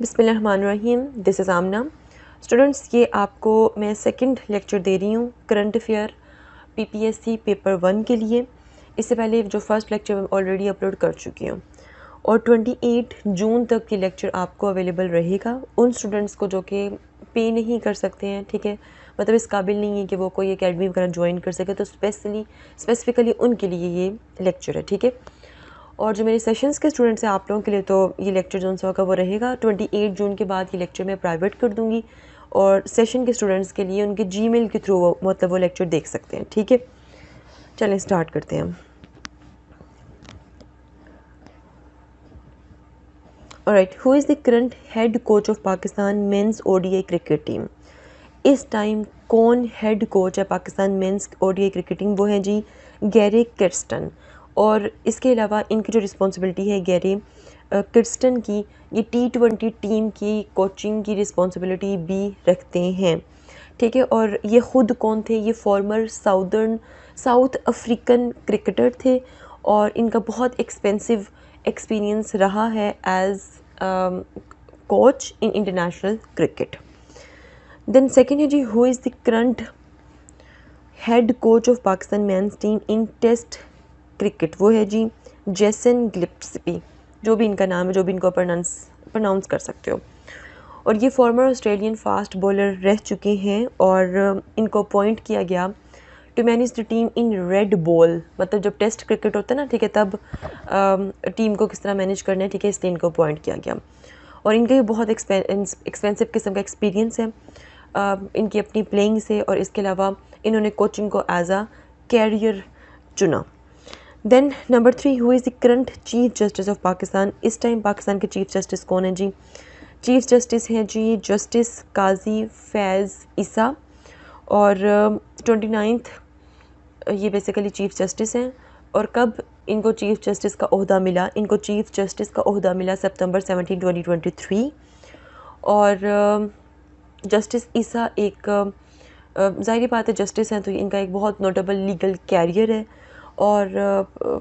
बिस्मिल्लाहिर्रहमानिर्रहीम। This is Amna. Students, ये आपको मैं सेकंड लेक्चर दे रही हूँ करंट अफेयर पीपीएससी पेपर 1 के लिए। इससे पहले जो फर्स्ट लेक्चर मैं ऑलरेडी अपलोड कर चुकी हूँ और 28 जून तक की लेक्चर आपको अवेलेबल रहेगा उन स्टूडेंट्स को जो कि पे नहीं कर सकते हैं, ठीक है, मतलब इस काबिल नहीं है कि वो कोई एकेडमी वगैरह ज्वाइन कर सके, तो स्पेसिफिकली उनके लिए ये लेक्चर है, ठीक है। और जो मेरे सेशंस के स्टूडेंट्स हैं आप लोगों के लिए, तो ये लेक्चर जो सा होगा वो रहेगा 28 जून के बाद। ये लेक्चर मैं प्राइवेट कर दूँगी और सेशन के स्टूडेंट्स के लिए उनके जीमेल के थ्रू वो मतलब वो लेक्चर देख सकते हैं, ठीक है। चलें स्टार्ट करते हैं हम। Alright, who is the current head coach of Pakistan men's ODI cricket team? इस टाइम कौन हेड कोच है Pakistan men's ODI cricket team? वो है जी गैरी किर्स्टन। और इसके अलावा इनकी जो रिस्पॉन्सिबिलिटी है गैरी किर्स्टन की, ये T20 टीम की कोचिंग की रिस्पॉन्सिबिलिटी भी रखते हैं, ठीक है। और ये ख़ुद कौन थे? ये फॉर्मर साउथ अफ्रीकन क्रिकेटर थे और इनका बहुत एक्सपेंसिव एक्सपीरियंस रहा है as coach in international cricket. Then second है जी, who is the current head coach of Pakistan men's team in test cricket? वो है जी जेसन गिल्स्पी, जो भी इनका नाम है, जो भी इनको प्रोनाउंस कर सकते हो। और ये फॉर्मर ऑस्ट्रेलियन फास्ट बॉलर रह चुके हैं और इनको अपॉइंट किया गया to manage the team in red ball, मतलब जब टेस्ट क्रिकेट होता है ना, ठीक है, तब टीम को किस तरह मैनेज करना है, ठीक है, इसलिए इनको अपॉइंट किया गया। और इनका ये बहुत एक्सपेंसिव किस्म का एक्सपीरियंस है इनकी अपनी प्लेइंग से, और इसके अलावा इन्होंने कोचिंग को एज आ कैरियर चुना। Then number 3, who is the current chief justice of Pakistan? इस टाइम पाकिस्तान के चीफ जस्टिस कौन है जी? चीफ जस्टिस हैं जी जस्टिस काजी फैज़ ईसा। और 29th ये बेसिकली चीफ जस्टिस हैं। और कब इनको चीफ जस्टिस का ओहदा मिला? इनको चीफ जस्टिस का ओहदा मिला सितंबर 17, 2023। और जस्टिस ईसा एक ज़ाहिर बात है जस्टिस हैं तो इनका एक बहुत नोटेबल लीगल कैरियर है और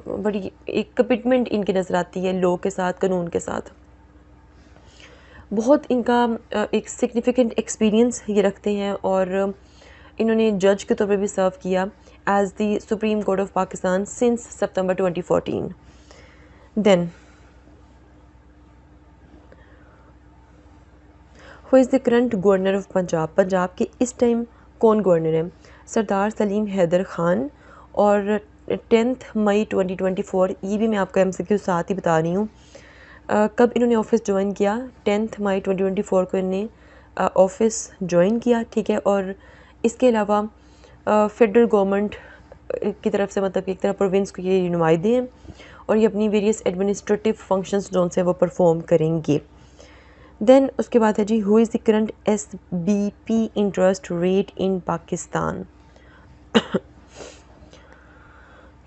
बड़ी एक कमिटमेंट इनकी नज़र आती है लॉ के साथ, कानून के साथ। बहुत इनका एक सिग्निफिकेंट एक्सपीरियंस ये रखते हैं और इन्होंने जज के तौर पे भी सर्व किया as the supreme court of Pakistan since September 2014। Then who is the current governor of Punjab? Punjab के इस टाइम कौन गवर्नर है? सरदार सलीम हैदर ख़ान। और 10 मई 2024, ये भी मैं आपको MCQ साथ ही बता रही हूँ कब इन्होंने ऑफिस ज्वाइन किया। 10 मई 2024 को इन्होंने ऑफिस ज्वाइन किया, ठीक है। और इसके अलावा फेडरल गवर्नमेंट की तरफ से, मतलब एक तरह प्रोविंस को ये नुमाइंदे हैं और ये अपनी वेरियस एडमिनिस्ट्रेटिव फंक्शंस जो से वो परफॉर्म करेंगे। देन उसके बाद है जी, who is the current SBP interest rate in Pakistan?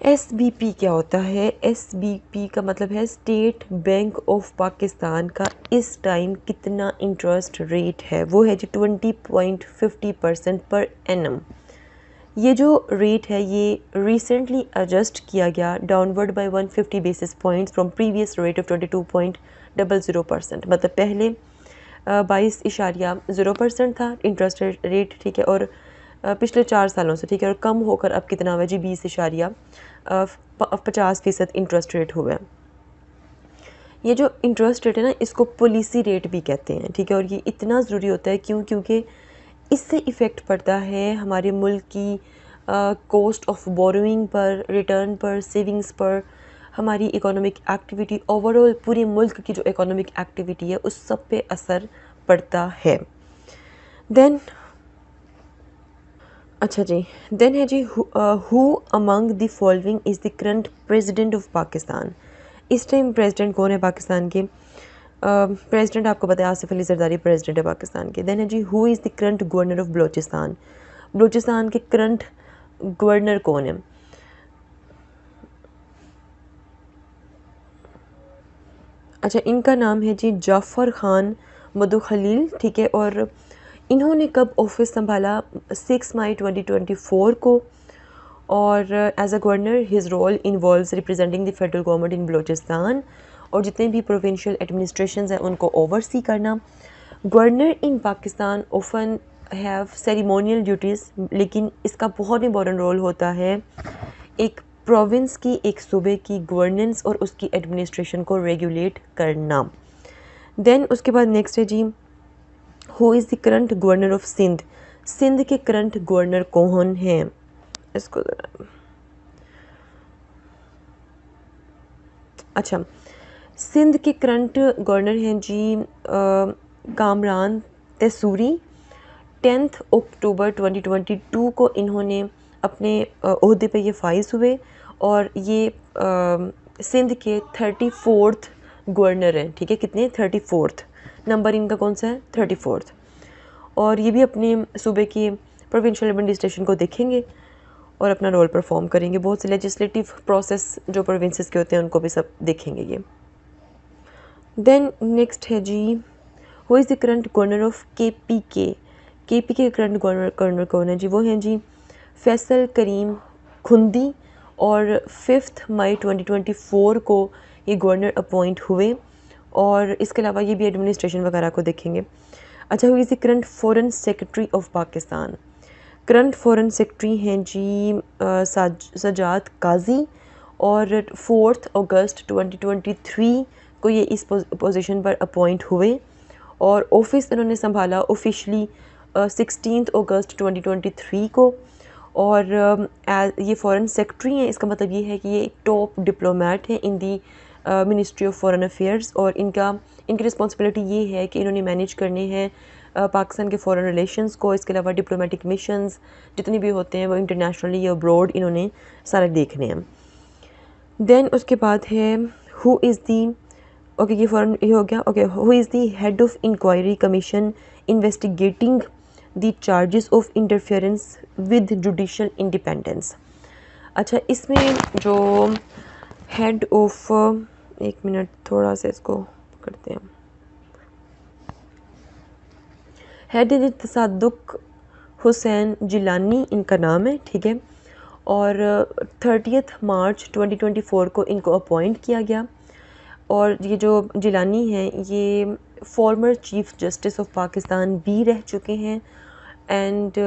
SBP क्या होता है? SBP का मतलब है स्टेट बैंक ऑफ पाकिस्तान का इस टाइम कितना इंटरेस्ट रेट है? वो है जी 20.50% पर एनम। ये जो रेट है ये रिसेंटली एडजस्ट किया गया downward by 150 basis points from previous rate of 22.00%। मतलब पहले 22.0% था इंटरेस्ट रेट, ठीक है, और पिछले 4 सालों से, ठीक है, और कम होकर अब कितना हुआ जी 20.50% इंटरेस्ट रेट हुआ है। ये जो इंटरेस्ट रेट है ना, इसको पॉलिसी रेट भी कहते हैं, ठीक है। और ये इतना ज़रूरी होता है क्योंकि इससे इफ़ेक्ट पड़ता है हमारे मुल्क की कॉस्ट ऑफ बोरोइंग पर, रिटर्न पर, सेविंग्स पर, हमारी इकोनॉमिक एक्टिविटी, ओवरऑल पूरे मुल्क की जो इकोनॉमिक एक्टिविटी है उस सब पे असर पड़ता है। देन अच्छा जी, देन है जी, who among the following is the current president of Pakistan? इस टाइम प्रेसिडेंट कौन है पाकिस्तान के? प्रेसिडेंट आपको पता है आसिफ अली जरदारी प्रेसिडेंट है पाकिस्तान के। देन है जी, who is the current governor of Balochistan? Balochistan के करंट गवर्नर कौन है? अच्छा, इनका नाम है जी जाफ़र ख़ान मधु खलील, ठीक है। और इन्होंने कब ऑफिस संभाला? 6 मई 2024 को। और as a governor his role involves representing the federal government in Balochistan. और जितने भी प्रोविंशियल एडमिनिस्ट्रेशंस हैं उनको ओवरसी करना। Governor in Pakistan often have ceremonial duties, लेकिन इसका बहुत इंपॉर्टेंट रोल होता है एक प्रोविंस की, एक सूबे की गवर्नेंस और उसकी एडमिनिस्ट्रेशन को रेगुलेट करना। देन उसके बाद नेक्स्ट है जी, who is the current governor of Sindh. Sindh के करंट गवर्नर कौन हैं? इसको अच्छा, सिंध के करंट गवर्नर हैं जी कामरान तैसूरी। 10 अक्टूबर 2022 को इन्होंने अपने ओहदे पे ये फाइज हुए और ये सिंध के 34th गवर्नर हैं। ठीक है, कितने? 34th नंबर इनका कौन सा है? 34th। और ये भी अपने सूबे की प्रोविंशियल एडमिनिस्ट्रेशन को देखेंगे और अपना रोल परफॉर्म करेंगे। बहुत से लेजिस्लेटिव प्रोसेस जो प्रोविंसेस के होते हैं उनको भी सब देखेंगे ये। देन नेक्स्ट है जी, who is the current governor of KPK। KPK के करंट गवर्नर कौन है जी? वो हैं जी फैसल करीम खुंदी, और 5 मई 2024 को ये गवर्नर अपॉइंट हुए। और इसके अलावा ये भी एडमिनिस्ट्रेशन वगैरह को देखेंगे। अच्छा, who is the current foreign secretary of Pakistan. Current foreign secretary हैं जी सजाद काजी, और 4 अगस्त 2023 को ये इस पोजीशन पर अपॉइंट हुए और ऑफिस इन्होंने संभाला ऑफिशली 16 अगस्त 2023 को। और ये फॉरेन सेक्रेटरी हैं, इसका मतलब ये है कि ये एक टॉप डिप्लोमेट हैं in the ministry of foreign affairs. और इनकी रिस्पॉन्सिबिलिटी ये है कि इन्होंने मैनेज करने हैं पाकिस्तान के फॉरेन रिलेशंस को। इसके अलावा डिप्लोमेटिक मिशंस जितने भी होते हैं वो इंटरनेशनली या अब्रॉड इन्होंने सारे देखने हैं। देन उसके बाद है हु इज़ दी, ओके ये फॉरेन ये हो गया। Okay, who is the head of inquiry commission investigating the charges of interference with judicial independence. अच्छा, इसमें जो हेड ऑफ, एक मिनट थोड़ा सा इसको करते हैं, हेड इज तसादुक हुसैन जिलानी इनका नाम है। ठीक है, और 30 मार्च 2024 को इनको अपॉइंट किया गया। और ये जो जिलानी हैं ये farmer chief justice of Pakistan भी रह चुके हैं। एंड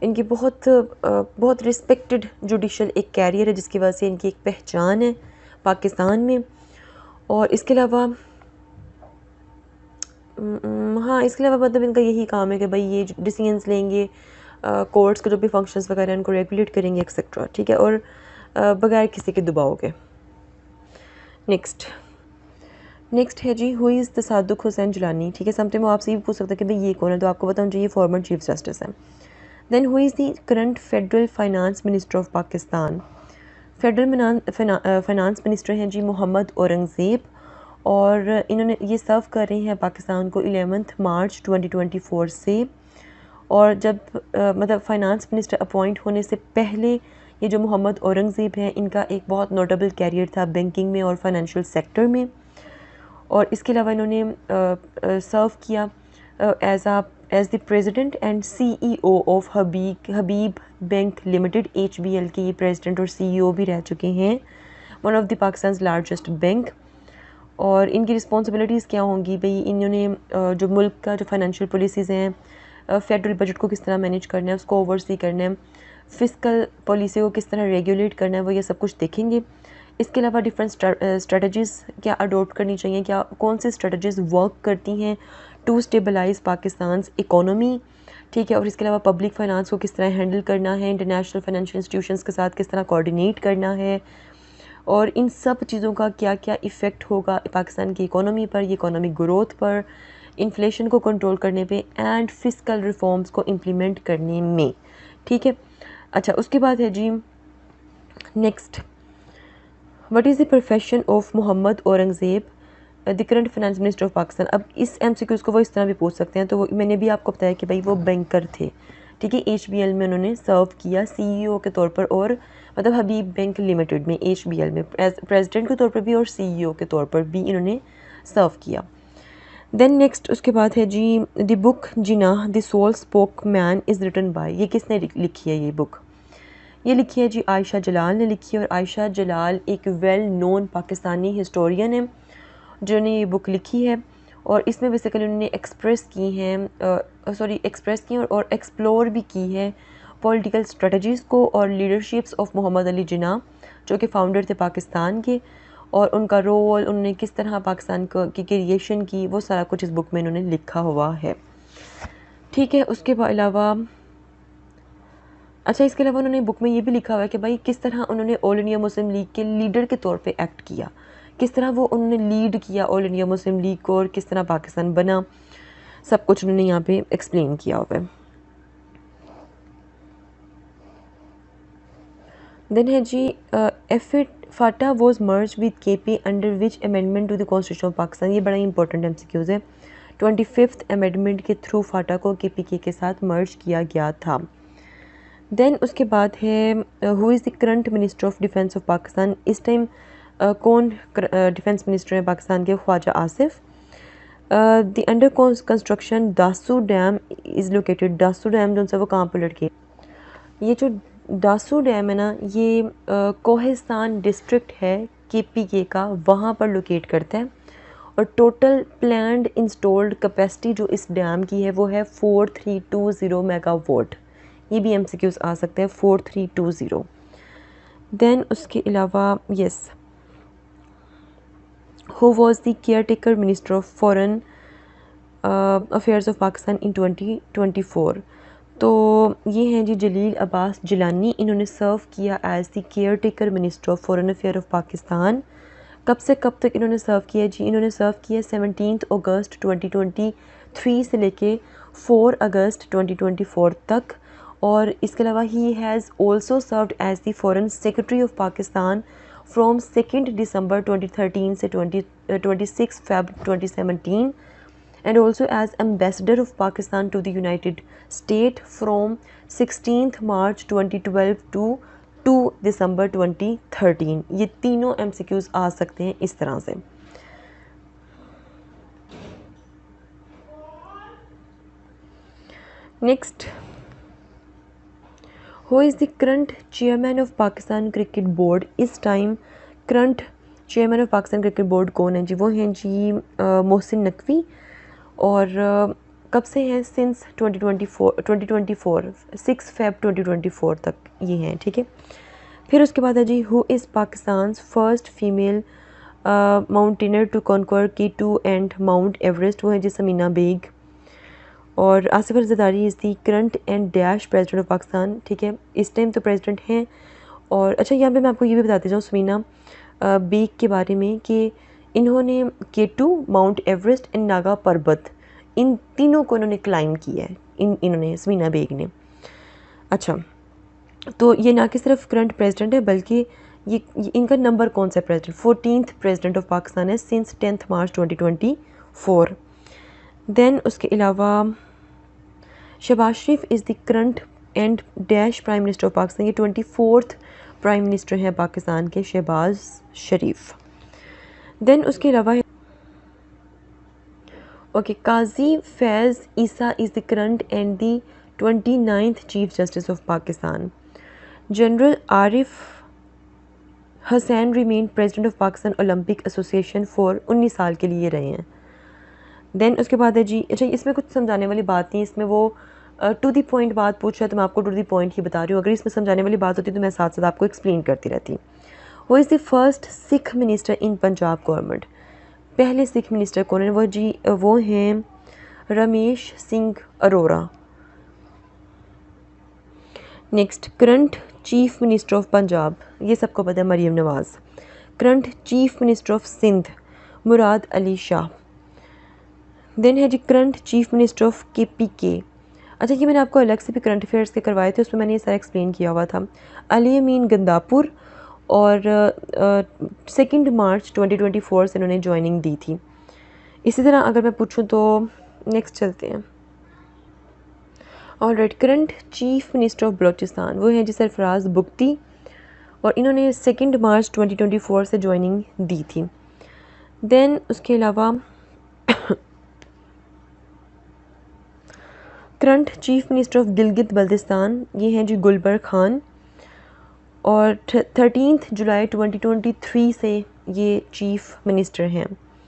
इनकी बहुत रिस्पेक्टेड जुडिशल एक कैरियर है जिसकी वजह से इनकी एक पहचान है पाकिस्तान में। और इसके अलावा हाँ, इसके अलावा मतलब इनका यही काम है कि भाई ये डिसीजंस लेंगे, कोर्ट्स के जो भी फंक्शंस वगैरह इनको रेगुलेट करेंगे एक्सेट्रा। ठीक है, और बगैर किसी के दबाव के। नेक्स्ट है जी, हु इज़ तसादुक हुसैन जिलानी। ठीक है, समटाइम वो आपसे भी पूछ सकते हैं कि भाई ये कौन है, तो आपको बताना चाहिए फॉर्मर चीफ जस्टिस है। Then who is the current federal finance minister of Pakistan. Federal finance minister हैं जी मोहम्मद औरंगज़ेब, और इन्होंने ये सर्व कर रहे हैं पाकिस्तान को 11 मार्च 2024 से। और जब मतलब फाइनेंस मिनिस्टर अपॉइंट होने से पहले ये जो मोहम्मद औरंगज़ेब हैं इनका एक बहुत नोटेबल कैरियर था बैंकिंग में और फाइनेंशियल सेक्टर में। और इसके अलावा इन्होंने सर्व किया as the president and CEO of Habib bank limited, HBL के ये प्रेसिडेंट और CEO भी रह चुके हैं, one of the Pakistan largest bank. और इनकी रिस्पॉन्सिबिलिटीज़ क्या होंगी भाई, इन्होंने जो मुल्क का जो फाइनेंशियल पॉलिसीज़ हैं, फेडरल बजट को किस तरह मैनेज करना है, उसको ओवरसी करना है, फिस्कल पॉलिसी को किस तरह रेगुलेट करना है, वो ये सब कुछ देखेंगे। इसके अलावा डिफरेंट स्ट्रेटजीज़ क्या अडोप्ट करनी चाहिए, क्या कौन सी स्ट्रेटजीज़ वर्क करती हैं टू स्टेबलाइज पाकिस्तान इकोनॉमी। ठीक है, और इसके अलावा पब्लिक फाइनेंस को किस तरह हैंडल करना है, इंटरनेशनल फाइनेंशियल इंस्टीट्यूशंस के साथ किस तरह कोऑर्डिनेट करना है, और इन सब चीज़ों का क्या क्या इफ़ेक्ट होगा पाकिस्तान की इकोनॉमी पर, ये इकोनॉमिक ग्रोथ पर, इन्फ्लेशन को कंट्रोल करने पे एंड फिस्कल रिफॉर्म्स को इम्प्लीमेंट करने में। ठीक है, अच्छा उसके बाद है जी next, what is the profession of Mohammad Aurangzeb the current finance minister of Pakistan. अब इस MCQs को वो इस तरह भी पूछ सकते हैं, तो मैंने भी आपको बताया कि भाई वो बैंकर थे। ठीक है, HBL में उन्होंने सर्व किया CEO के तौर पर, और मतलब हबीब बैंक लिमिटेड में HBL में प्रेसिडेंट के तौर पर भी और CEO के तौर पर भी इन्होंने सर्व किया। देन नेक्स्ट उसके बाद है जी the book Jinnah the sole spokesman is written by. ये किसने लिखी है ये बुक? ये लिखी है जी आयशा जलाल ने लिखी है। और आयशा जलाल एक वेल नोन पाकिस्तानी हिस्टोरियन है जिन्होंने ये बुक लिखी है, और इसमें बेसिकली उन्होंने एक्सप्रेस की और एक्सप्लोर भी की है पॉलिटिकल स्ट्रेटजीज़ को और लीडरशिप्स ऑफ मोहम्मद अली जिन्ना, जो कि फाउंडर थे पाकिस्तान के, और उनका रोल, उन्होंने किस तरह पाकिस्तान की क्रिएशन की, वो सारा कुछ इस बुक में इन्होंने लिखा हुआ है। ठीक है, उसके अलावा इसके अलावा उन्होंने बुक में ये भी लिखा हुआ है कि भाई किस तरह उन्होंने ऑल इंडिया मुस्लिम लीग के लीडर के तौर पे एक्ट किया, किस तरह वो उन्होंने लीड किया ऑल इंडिया मुस्लिम लीग को, और किस तरह पाकिस्तान बना, सब कुछ उन्होंने यहाँ पे एक्सप्लेन किया हुआ है। देन है जी FATA was merged with KP under which amendment to the constitution of Pakistan. ये बड़ा इंपॉर्टेंट MCQs है। 25th अमेंडमेंट के थ्रू फाटा को KPK के साथ मर्ज किया गया था। देन उसके बाद है who is the current minister of defence of Pakistan. इस टाइम कौन डिफेंस मिनिस्टर है पाकिस्तान के? Khawaja Asif. The under construction Dasu dam is located. Dasu dam जो वो कहाँ पर लड़के, ये जो दासू डैम है ना, ये कोहिस्तान डिस्ट्रिक्ट है KPK का, वहाँ पर लोकेट करता है। और टोटल प्लान्ड इंस्टॉल्ड कैपेसिटी जो इस डैम की है वो है 4320 मेगावाट। ये भी MCQs आ सकते हैं, 4320। देन उसके अलावा yes, who was the caretaker minister of foreign affairs of Pakistan in 2024। तो ये हैं जी जलील अब्बास जिलानी। इन्होंने सर्व किया as the caretaker minister of foreign affair of Pakistan. कब से कब तक इन्होंने सर्व किया जी? इन्होंने सर्व किया 17 अगस्त 2023 से लेके 4 अगस्त 2024 तक। और इसके अलावा he has also served as the foreign secretary of Pakistan from 2 December 2013 से 26 Feb 2017, and also as ambassador of Pakistan to the United States from 16th March 2012 to 2 December 2013। ये तीनों MCQs आ सकते हैं इस तरह से। Next, who is the current chairman of Pakistan cricket board. इस time current chairman of Pakistan cricket board कौन है जी? वो हैं जी मोहसिन नकवी। और कब से हैं? सिंस 2024 6 Feb 2024 तक ये हैं। ठीक है, फिर उसके बाद है जी who is Pakistan first female mountaineer to conquer K2 and Mount Everest. वो है जी समीना बेग। और Asif Ali Zardari is the current and dash president of Pakistan. ठीक है, इस टाइम तो प्रेसिडेंट हैं। और अच्छा, यहाँ पे मैं आपको ये भी बताती जाऊँ समीना बेग के बारे में कि इन्होंने K2, mount Everest and Naga पर्वत, इन तीनों को इन्होंने क्लाइम किया है, इन्होंने समीना बेग ने। अच्छा, तो ये ना कि सिर्फ करंट प्रेसिडेंट है बल्कि ये इनका नंबर कौन सा president? 14th president of Pakistan है सिंस 10 मार्च 2024। देन उसके अलावा Shahbaz Sharif is the current and dash prime minister of Pakistan. ये 24th प्राइम मिनिस्टर हैं पाकिस्तान के, शहबाज शरीफ। देन उसके अलावा okay, Qazi Faez Isa is the current and the 29th chief justice of Pakistan. General Arif Hussain remain president of Pakistan Olympic association for 19 साल के लिए रहे हैं। देन उसके बाद है जी, अच्छा इसमें कुछ समझाने वाली बात नहीं, इसमें वो टू दी पॉइंट बात पूछ रहा है तो मैं आपको टू दी पॉइंट ही बता रही हूँ। अगर इसमें समझाने वाली बात होती तो मैं साथ साथ आपको एक्सप्लेन करती रहती। वो is the first Sikh minister in Punjab government. पहले सिख मिनिस्टर कौन है? वो हैं Ramesh Singh Arora. Next, current chief minister of Punjab, ये सबको पता है, Maryam Nawaz. Current chief minister of Sindh, Murad Ali Shah. Then है जी current chief minister of KPK। अच्छा, ये मैंने आपको अलग से भी करंट अफेयर्स के करवाए थे, उसमें मैंने ये सारा एक्सप्लेन किया हुआ था। अली अमीन गंदापुर। और 2 मार्च 2024 से इन्होंने ज्वाइनिंग दी थी। इसी तरह अगर मैं पूछूं तो नेक्स्ट चलते हैं। Alright, current chief minister of Balochistan, वो हैं जी सरफराज बुगती। और इन्होंने 2 मार्च 2024 से ज्वाइनिंग दी थी। देन उसके अलावा current chief minister of Gilgit Baltistan, ये हैं जी गुलबर्ग खान। और 13 जुलाई 2023 से ये चीफ मिनिस्टर हैं।